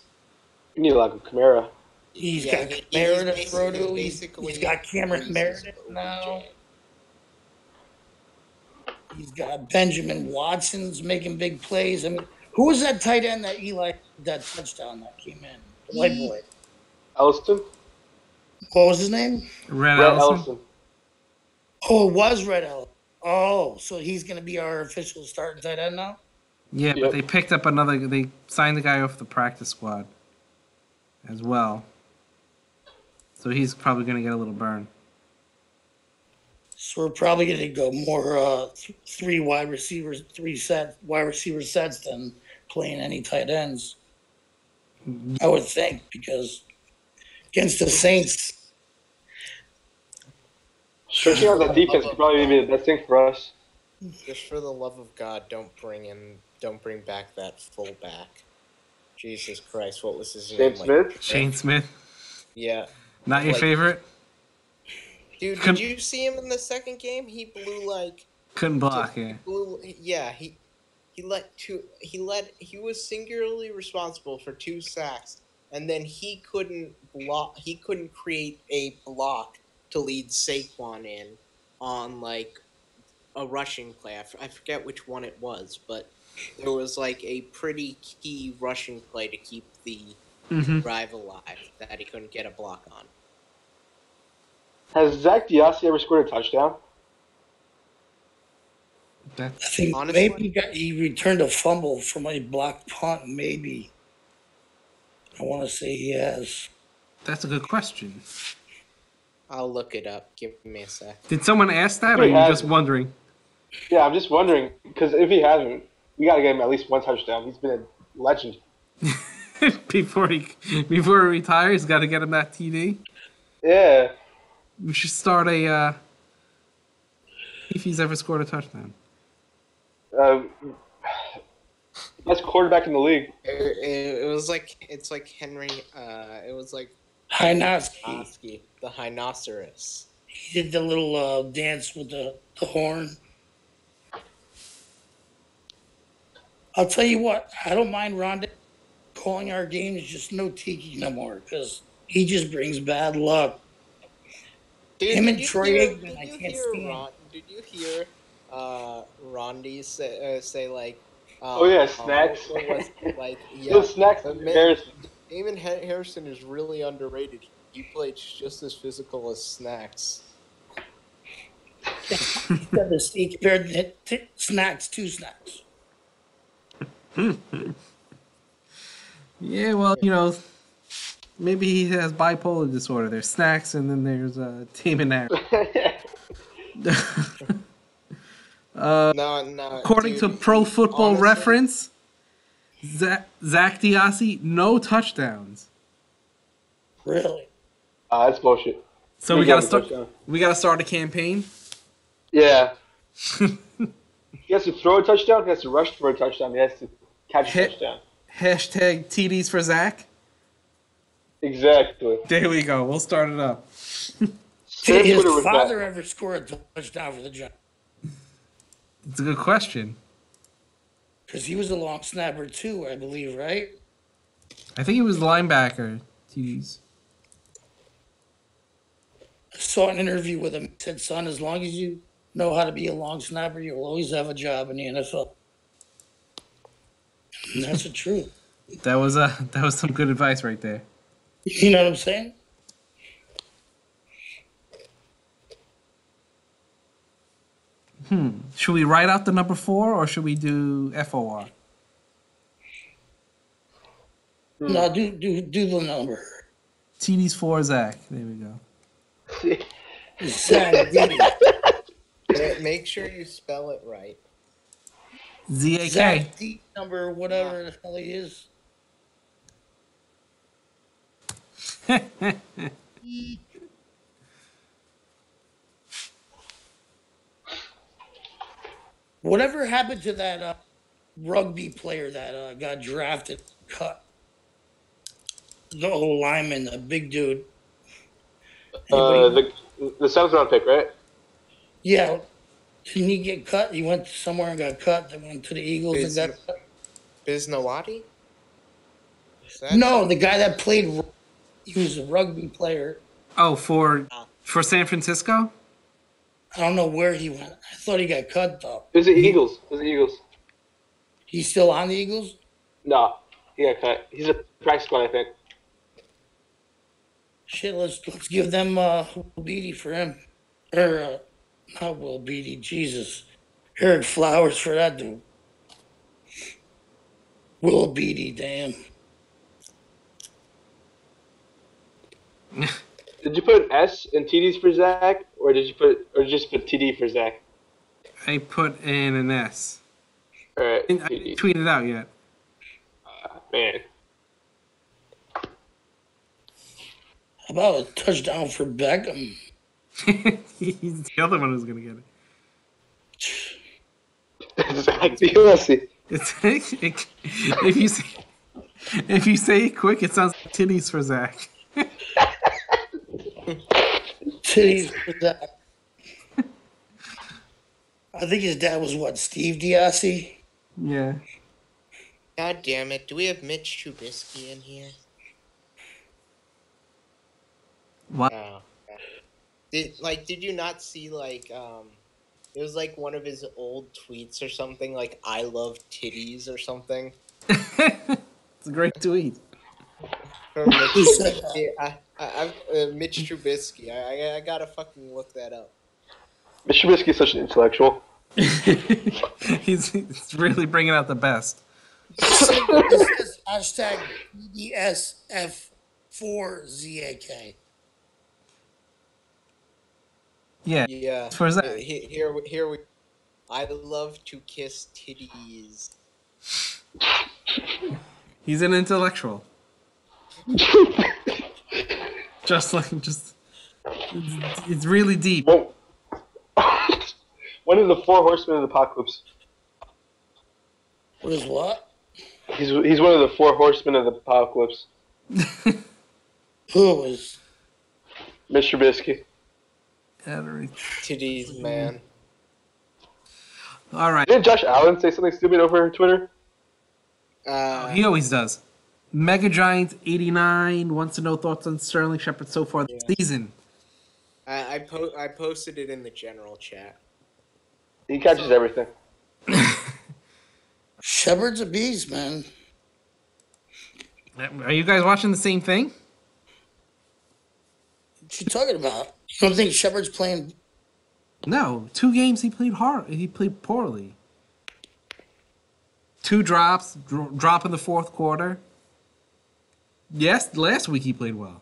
[SPEAKER 4] You need like a Kamara.
[SPEAKER 3] He's got Kamara to throw to. He's got Cameron Meredith now. He's got Benjamin Watson's making big plays. I mean, who was that tight end that that touchdown that came in? The white boy.
[SPEAKER 4] Elliston?
[SPEAKER 3] What was his name?
[SPEAKER 1] Red Ellison.
[SPEAKER 3] Oh, it was Red Ellison. Oh, so he's going to be our official starting tight end now?
[SPEAKER 1] Yeah, but
[SPEAKER 4] Yep.
[SPEAKER 1] they picked up another. They signed the guy off the practice squad as well, so he's probably going to get a little burn.
[SPEAKER 3] So we're probably going to go more three wide receiver sets than playing any tight ends. I would think, because against the Saints,
[SPEAKER 4] Stretching out that defense could probably be the best thing for us.
[SPEAKER 2] Just for the love of God, don't bring back that fullback. Jesus Christ, what was his name?
[SPEAKER 4] Shane Smith?
[SPEAKER 1] Shane Smith,
[SPEAKER 2] Yeah.
[SPEAKER 1] not your favorite.
[SPEAKER 2] Dude, did you see him in the second game? He blew like
[SPEAKER 1] Couldn't block. Yeah.
[SPEAKER 2] He was singularly responsible for 2 sacks, and then he couldn't create a block to lead Saquon in on like a rushing play. I forget which one it was, but there was like a pretty key rushing play to keep the drive alive that he couldn't get a block on.
[SPEAKER 4] Has Zach Diassi ever scored a touchdown?
[SPEAKER 3] I think
[SPEAKER 2] Honestly,
[SPEAKER 3] maybe he returned a fumble from a blocked punt. Maybe. I want to say he has.
[SPEAKER 1] That's a good question.
[SPEAKER 2] I'll look it up. Give me a sec.
[SPEAKER 1] Did someone ask that, or are you just wondering?
[SPEAKER 4] Yeah, I'm just wondering, because if he hasn't, we got to get him at least one touchdown. He's been a legend.
[SPEAKER 1] before he retires, got to get him that TD.
[SPEAKER 4] Yeah.
[SPEAKER 1] We should start a. If he's ever scored a touchdown.
[SPEAKER 4] Best quarterback in the league.
[SPEAKER 2] It's like Henry. It was like
[SPEAKER 3] Hynoski.
[SPEAKER 2] The Rhinoceros.
[SPEAKER 3] He did the little dance with the horn. I'll tell you what, I don't mind Rondé calling our games, just no Tiki no more, because he just brings bad luck.
[SPEAKER 2] Dude,
[SPEAKER 3] him and Troy Aikman, I can't stand.
[SPEAKER 2] Did you hear Rondi say like?
[SPEAKER 4] Oh yeah, Snacks. Snacks.
[SPEAKER 2] Damon Harrison is really underrated. He played just as physical as Snacks.
[SPEAKER 3] He compared Snacks to Snacks.
[SPEAKER 1] Yeah, well, you know, maybe he has bipolar disorder. There's Snacks, and then there's Damon Harrison.
[SPEAKER 2] No.
[SPEAKER 1] According to Pro Football Reference, Zach Diassi, no touchdowns.
[SPEAKER 3] Really?
[SPEAKER 4] That's bullshit.
[SPEAKER 1] So we gotta start a campaign.
[SPEAKER 4] Yeah. He has to throw a touchdown. He has to rush for a touchdown. He has to catch a touchdown.
[SPEAKER 1] Hashtag TDs for Zach.
[SPEAKER 4] Exactly.
[SPEAKER 1] There we go. We'll start it up.
[SPEAKER 3] Did his father ever score a touchdown for the Giants?
[SPEAKER 1] It's a good question.
[SPEAKER 3] Because he was a long snapper too, I believe, right?
[SPEAKER 1] I think he was linebacker. TDs.
[SPEAKER 3] I saw an interview with him. He said, "Son, as long as you know how to be a long snapper, you'll always have a job in the NFL." And that's the truth.
[SPEAKER 1] That was some good advice right there.
[SPEAKER 3] You know what I'm saying?
[SPEAKER 1] Should we write out the number 4 or should we do FOR?
[SPEAKER 3] No, do the number.
[SPEAKER 1] TDs for Zach. There we go.
[SPEAKER 3] Zach D.
[SPEAKER 2] Make sure you spell it right.
[SPEAKER 1] ZAK.
[SPEAKER 3] Zach D number whatever the hell he is. Whatever happened to that rugby player that got drafted, cut? The old lineman, the big dude.
[SPEAKER 4] The 7th round pick, right?
[SPEAKER 3] Yeah. Didn't he get cut? He went somewhere and got cut. Then went to the Eagles and got cut.
[SPEAKER 2] Biznawati?
[SPEAKER 3] No, the guy that played. He was a rugby player.
[SPEAKER 1] Oh, for San Francisco?
[SPEAKER 3] I don't know where he went. I thought he got cut though.
[SPEAKER 4] It was the Eagles.
[SPEAKER 3] He's still on the Eagles?
[SPEAKER 4] No, he got cut. He's a practice squad, I think.
[SPEAKER 3] Shit, let's give them Beatty for him. Or Not Will Beatty. Jesus. Eric Flowers for that dude. Will Beatty, damn.
[SPEAKER 4] Did you put an S in TDs for Zach, or just put TD for Zach?
[SPEAKER 1] I put in an S.
[SPEAKER 4] All right,
[SPEAKER 1] I didn't tweet it out yet.
[SPEAKER 4] Man.
[SPEAKER 3] How about a touchdown for Beckham?
[SPEAKER 1] He's the other one who's gonna get it.
[SPEAKER 4] Zach DLC.
[SPEAKER 1] If you say it quick, it sounds like titties for Zach.
[SPEAKER 3] Titties for Zach. I think his dad was what, Steve DiAssi?
[SPEAKER 1] Yeah.
[SPEAKER 2] God damn it! Do we have Mitch Trubisky in here?
[SPEAKER 1] What?
[SPEAKER 2] Oh. Did you not see it was like one of his old tweets or something, like "I love titties" or something.
[SPEAKER 1] It's a great tweet.
[SPEAKER 2] From Mitch Trubisky. Mitch Trubisky. I gotta fucking look that up.
[SPEAKER 4] Mitch Trubisky is such an intellectual.
[SPEAKER 1] he's really bringing out the best.
[SPEAKER 3] This is hashtag BDSF4ZAK.
[SPEAKER 1] Yeah.
[SPEAKER 2] Yeah.
[SPEAKER 1] For Zach.
[SPEAKER 2] Here we. I love to kiss titties.
[SPEAKER 1] He's an intellectual. It's really deep.
[SPEAKER 4] Well, one of the 4 horsemen of the apocalypse.
[SPEAKER 3] What is what?
[SPEAKER 4] He's one of the 4 horsemen of the apocalypse.
[SPEAKER 3] Who is?
[SPEAKER 4] Mitch Trubisky.
[SPEAKER 2] Titties, man.
[SPEAKER 1] All right.
[SPEAKER 4] Didn't Josh Allen say something stupid over Twitter?
[SPEAKER 1] He always does. Mega Giant 89 wants to know thoughts on Sterling Shepard so far this season.
[SPEAKER 2] I posted it in the general chat.
[SPEAKER 4] He catches everything.
[SPEAKER 3] Shepard's a beast, man.
[SPEAKER 1] Are you guys watching the same thing?
[SPEAKER 3] What you talking about? You don't think Shepard's playing?
[SPEAKER 1] No. 2 games he played hard. He played poorly. 2 drops. Drop in the 4th quarter. Yes, last week he played well.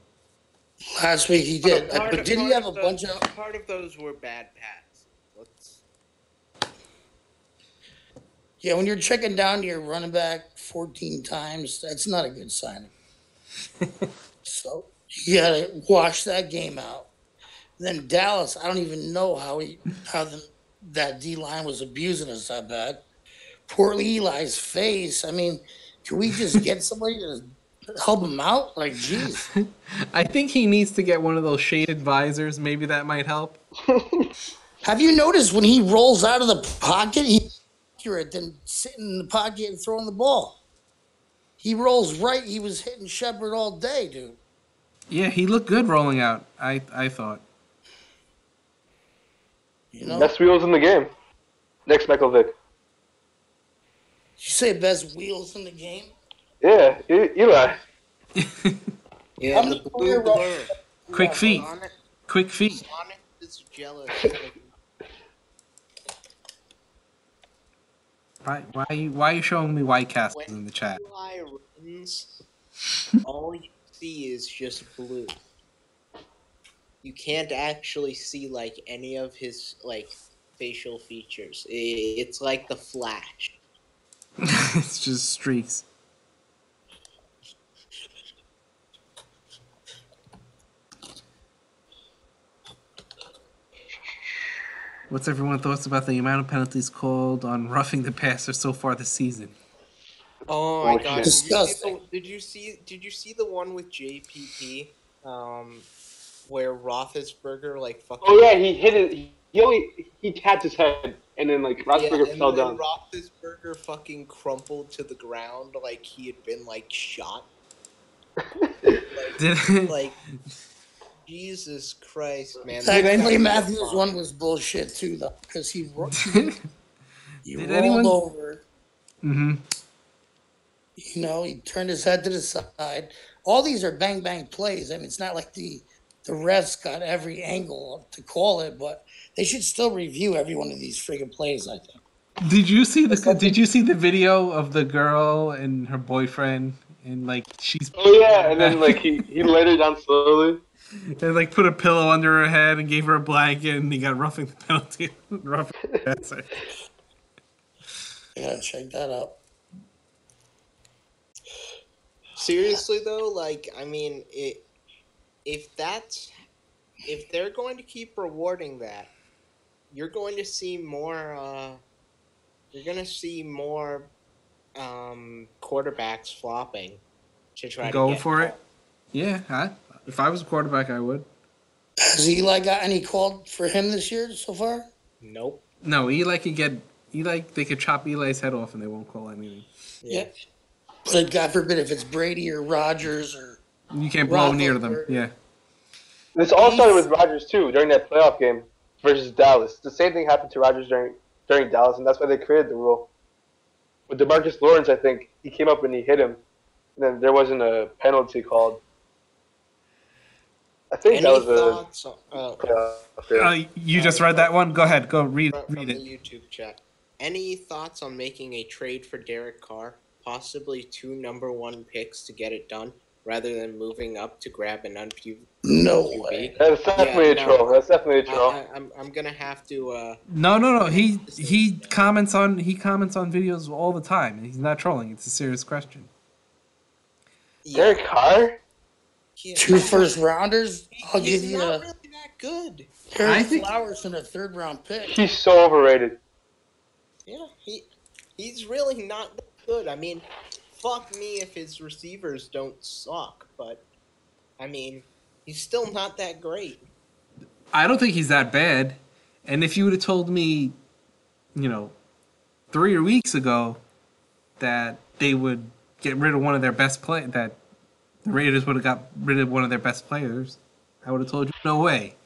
[SPEAKER 3] Last week he did. But did he have a bunch of...
[SPEAKER 2] Part of those were bad pads.
[SPEAKER 3] Yeah, when you're checking down to your running back 14 times, that's not a good sign. So you got to wash that game out. Then Dallas, I don't even know how that D-line was abusing us that bad. Poor Eli's face. I mean, can we just get somebody to help him out? Like, jeez.
[SPEAKER 1] I think he needs to get one of those shaded visors. Maybe that might help.
[SPEAKER 3] Have you noticed when he rolls out of the pocket, he's accurate than sitting in the pocket and throwing the ball? He rolls right. He was hitting Shepard all day, dude.
[SPEAKER 1] Yeah, he looked good rolling out, I thought.
[SPEAKER 3] You know?
[SPEAKER 4] Best wheels in the game. Next Michael Vick.
[SPEAKER 3] You say best wheels in the game?
[SPEAKER 4] Yeah, Eli.
[SPEAKER 2] Yeah, the blue blur.
[SPEAKER 1] Quick feet. Quick feet.
[SPEAKER 2] Sonic is jealous.
[SPEAKER 1] Why are you showing me White Castles in the chat?
[SPEAKER 2] Eli runs, all you see is just blue. You can't actually see like any of his like facial features. It's like the Flash.
[SPEAKER 1] It's just streaks. What's everyone's thoughts about the amount of penalties called on roughing the passer so far this season?
[SPEAKER 2] Oh my god!
[SPEAKER 3] Disgusting.
[SPEAKER 2] Did you see the one with JPP, where Roethlisberger like fucking?
[SPEAKER 4] Oh yeah, he hit it. He tapped his head, and then like Roethlisberger fell down.
[SPEAKER 2] Roethlisberger fucking crumpled to the ground like he had been like shot. like Jesus Christ, man!
[SPEAKER 3] That Clay Matthews one was bullshit too, though, because he rolled over.
[SPEAKER 1] Mm-hmm.
[SPEAKER 3] You know, he turned his head to the side. All these are bang bang plays. I mean, it's not like the the refs got every angle to call it, but they should still review every one of these friggin' plays, I think.
[SPEAKER 1] Did you see the video of the girl and her boyfriend and like she's
[SPEAKER 4] Oh yeah, and then like he laid her down slowly.
[SPEAKER 1] and like put a pillow under her head and gave her a blanket and he got roughing the penalty. Roughing the passer.
[SPEAKER 3] I gotta check that out.
[SPEAKER 2] Seriously though, like I mean, if they're going to keep rewarding that, you're going to see more. You're going to see more quarterbacks flopping to try
[SPEAKER 1] Go
[SPEAKER 2] to get
[SPEAKER 1] for it. Yeah, if I was a quarterback, I would.
[SPEAKER 3] Has Eli got any called for him this year so far?
[SPEAKER 2] Nope.
[SPEAKER 1] No, Eli could get Eli. They could chop Eli's head off and they won't call anything.
[SPEAKER 3] Yeah. But God forbid if it's Brady or Rodgers or
[SPEAKER 1] you can't blow near them. Yeah.
[SPEAKER 4] This all started with Rodgers too during that playoff game versus Dallas. The same thing happened to Rodgers during Dallas, and that's why they created the rule. With DeMarcus Lawrence, I think he came up and he hit him, and then there wasn't a penalty called. I think that was
[SPEAKER 2] thoughts
[SPEAKER 1] you just read that one? Go ahead. Go read
[SPEAKER 2] from
[SPEAKER 1] it.
[SPEAKER 2] the YouTube chat. Any thoughts on making a trade for Derek Carr? Possibly 2 number 1 picks to get it done, rather than moving up to grab an unproven
[SPEAKER 3] No
[SPEAKER 2] QB.
[SPEAKER 3] way.
[SPEAKER 4] That's definitely a troll. That's definitely a troll.
[SPEAKER 2] I'm gonna have to.
[SPEAKER 1] No. He comments on videos all the time. He's not trolling. It's a serious question.
[SPEAKER 4] Derek Carr?
[SPEAKER 2] Yeah,
[SPEAKER 3] 2 first rounders? I'll
[SPEAKER 2] he's
[SPEAKER 3] give you
[SPEAKER 2] not
[SPEAKER 3] a
[SPEAKER 2] really that good.
[SPEAKER 3] Harry Flowers and a 3rd round pick.
[SPEAKER 4] He's so overrated.
[SPEAKER 2] Yeah, he's really not that good. I mean, fuck me if his receivers don't suck, but I mean, he's still not that great.
[SPEAKER 1] I don't think he's that bad. And if you would have told me, 3 weeks ago that they would get rid of one of their best that the Raiders would have got rid of one of their best players, I would have told you no way.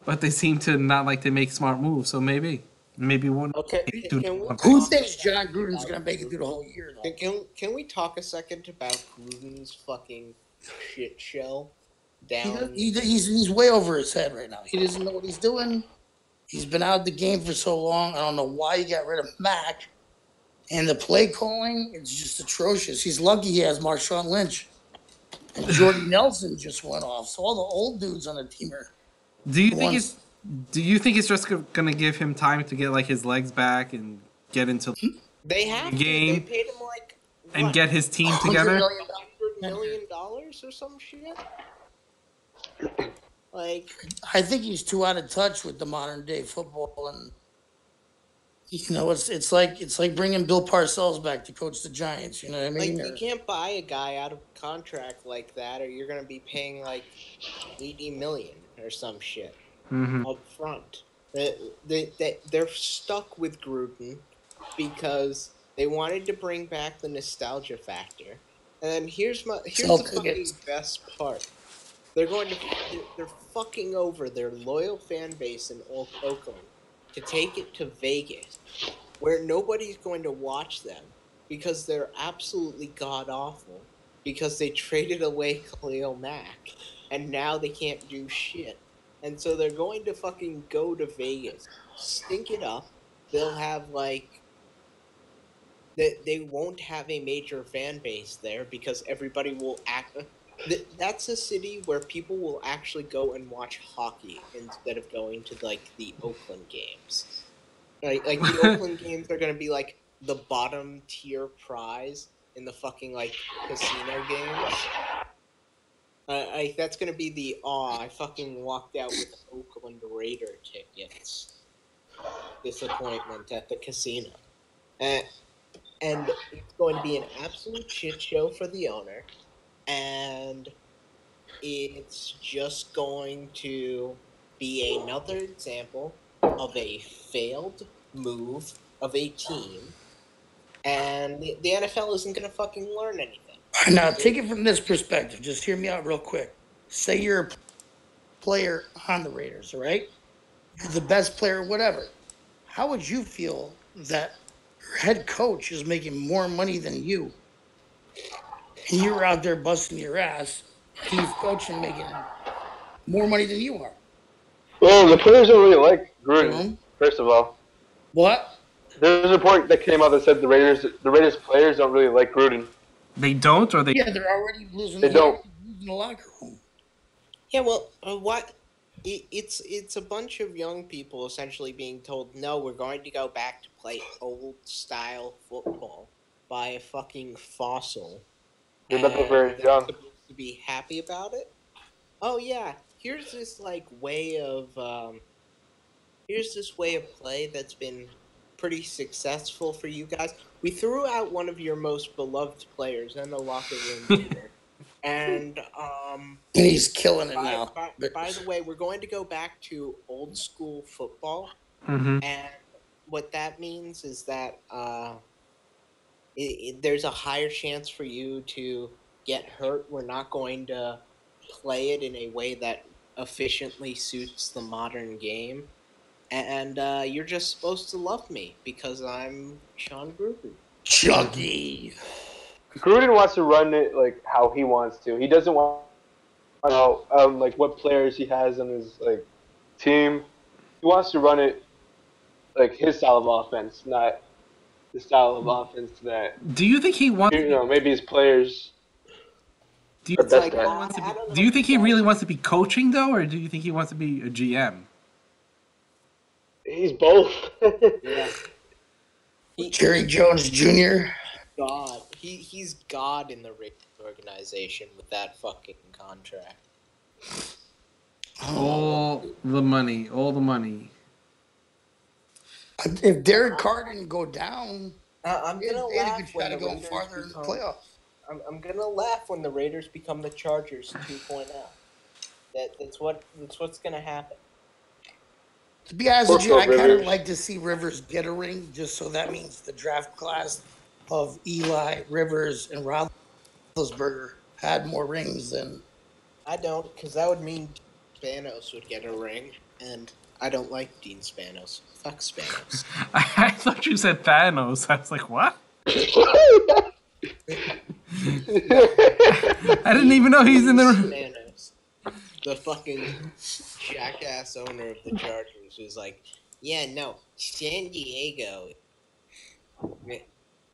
[SPEAKER 1] But they seem to not like to make smart moves, so maybe one.
[SPEAKER 2] Okay,
[SPEAKER 3] Who thinks John Gruden's gonna make it through the whole year? Though?
[SPEAKER 2] Can we talk a second about Gruden's fucking shit show? Down.
[SPEAKER 3] He's way over his head right now. He doesn't know what he's doing. He's been out of the game for so long. I don't know why he got rid of Mac. And the play calling, it's just atrocious. He's lucky he has Marshawn Lynch. And Jordy Nelson just went off. So all the old dudes on the team are.
[SPEAKER 1] Do you think it's just going to give him time to get like his legs back and get into
[SPEAKER 2] the game? They paid him like
[SPEAKER 1] and get his team together.
[SPEAKER 2] $100 million or some shit. Like,
[SPEAKER 3] I think he's too out of touch with the modern day football, and it's like bringing Bill Parcells back to coach the Giants. You know what I mean?
[SPEAKER 2] Like, you can't buy a guy out of contract like that, or you're gonna be paying like $80 million or some shit up front. They're stuck with Gruden because they wanted to bring back the nostalgia factor, and here's the fucking best part. They're fucking over their loyal fan base in Oakland to take it to Vegas, where nobody's going to watch them because they're absolutely god-awful because they traded away Khalil Mack, and now they can't do shit. And so they're going to fucking go to Vegas, stink it up. They'll have, like... They won't have a major fan base there because everybody will act... That's a city where people will actually go and watch hockey instead of going to like the Oakland games. Like the Oakland games are gonna be like the bottom tier prize in the fucking like casino games. That's gonna be the I fucking walked out with Oakland Raider tickets. Disappointment at the casino, and it's going to be an absolute shit show for the owner. And it's just going to be another example of a failed move of a team. And the NFL isn't going to fucking learn anything.
[SPEAKER 3] Now, take it from this perspective. Just hear me out real quick. Say you're a player on the Raiders, all right? You're the best player, whatever. How would you feel that your head coach is making more money than you? And you're out there busting your ass. He's coaching, making more money than you are.
[SPEAKER 4] Well, the players don't really like Gruden.
[SPEAKER 3] Mhm.
[SPEAKER 4] First of all,
[SPEAKER 3] What?
[SPEAKER 4] there's a report that came out that said the Raiders players don't really like Gruden.
[SPEAKER 1] They don't, or they.
[SPEAKER 3] Yeah, they're already losing.
[SPEAKER 4] They don't.
[SPEAKER 3] Losing the locker room.
[SPEAKER 2] Yeah, well, what? It's a bunch of young people essentially being told, no, we're going to go back to play old style football by a fucking fossil,
[SPEAKER 4] They're not that
[SPEAKER 2] and
[SPEAKER 4] very
[SPEAKER 2] they're
[SPEAKER 4] young.
[SPEAKER 2] supposed to be happy about it. Oh yeah, here's this like way of here's this way of play that's been pretty successful for you guys. We threw out one of your most beloved players in the locker room leader. And
[SPEAKER 3] And he's killing it
[SPEAKER 2] by,
[SPEAKER 3] now.
[SPEAKER 2] by the way, we're going to go back to old school football,
[SPEAKER 1] Mm-hmm.
[SPEAKER 2] and what that means is that there's a higher chance for you to get hurt. We're not going to play it in a way that efficiently suits the modern game, and you're just supposed to love me because I'm Sean Gruden.
[SPEAKER 3] Chucky.
[SPEAKER 4] Gruden wants to run it like how he wants to. He doesn't want to know like what players he has on his like team. He wants to run it like his style of offense, not the style of offense that
[SPEAKER 1] Do you think he wants?
[SPEAKER 4] maybe his players
[SPEAKER 1] Do you,
[SPEAKER 4] are best
[SPEAKER 2] Like,
[SPEAKER 4] at.
[SPEAKER 2] I don't know
[SPEAKER 1] do you
[SPEAKER 2] if
[SPEAKER 1] think he
[SPEAKER 2] guys-
[SPEAKER 1] really wants to be coaching though, or do you think he wants to be a GM?
[SPEAKER 4] He's both.
[SPEAKER 2] Yeah.
[SPEAKER 3] Jerry Jones Jr.
[SPEAKER 2] God. He's God in the Raiders organization with that fucking contract.
[SPEAKER 1] All the money, all the money.
[SPEAKER 3] If Derek Carr didn't go down,
[SPEAKER 2] I'm
[SPEAKER 3] they
[SPEAKER 2] gonna
[SPEAKER 3] had a
[SPEAKER 2] laugh
[SPEAKER 3] good
[SPEAKER 2] when
[SPEAKER 3] shot
[SPEAKER 2] the
[SPEAKER 3] of going
[SPEAKER 2] Raiders
[SPEAKER 3] farther in the
[SPEAKER 2] become.
[SPEAKER 3] playoffs.
[SPEAKER 2] I'm gonna laugh when the Raiders become the Chargers 2.0. That's what's gonna happen.
[SPEAKER 3] To be honest with you,
[SPEAKER 4] Poor
[SPEAKER 3] I kind of
[SPEAKER 4] Rivers.
[SPEAKER 3] like to see Rivers get a ring, just so that means the draft class of Eli, Rivers, and Roethlisberger had more rings than.
[SPEAKER 2] I don't, because that would mean Spanos would get a ring, and I don't like Dean Spanos. Fuck Spanos.
[SPEAKER 1] I thought you said Thanos. I was like, what? I didn't even know he's in the.
[SPEAKER 2] Spanos, the fucking jackass owner of the Chargers, who's like, yeah, no, San Diego.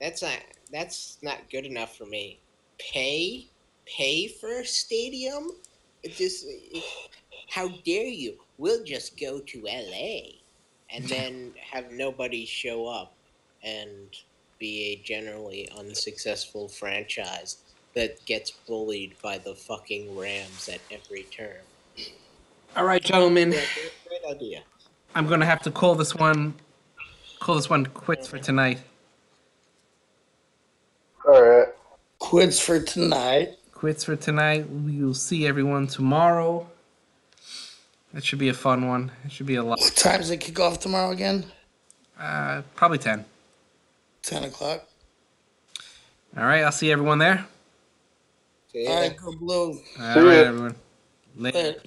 [SPEAKER 2] That's not good enough for me. Pay for a stadium? How dare you? We'll just go to LA and then have nobody show up and be a generally unsuccessful franchise that gets bullied by the fucking Rams at every turn.
[SPEAKER 1] All right, gentlemen.
[SPEAKER 2] Yeah, great idea.
[SPEAKER 1] I'm gonna have to call this one quits for tonight.
[SPEAKER 4] All right.
[SPEAKER 3] Quits for tonight.
[SPEAKER 1] Quits for tonight. We will see everyone tomorrow. That should be a fun one. It should be a lot.
[SPEAKER 3] What time's the kickoff tomorrow again?
[SPEAKER 1] Probably 10.
[SPEAKER 3] 10 o'clock.
[SPEAKER 1] All right, I'll see everyone there.
[SPEAKER 2] See
[SPEAKER 3] All
[SPEAKER 2] ya.
[SPEAKER 3] right, go blue.
[SPEAKER 1] All right, everyone. Later.
[SPEAKER 3] Later.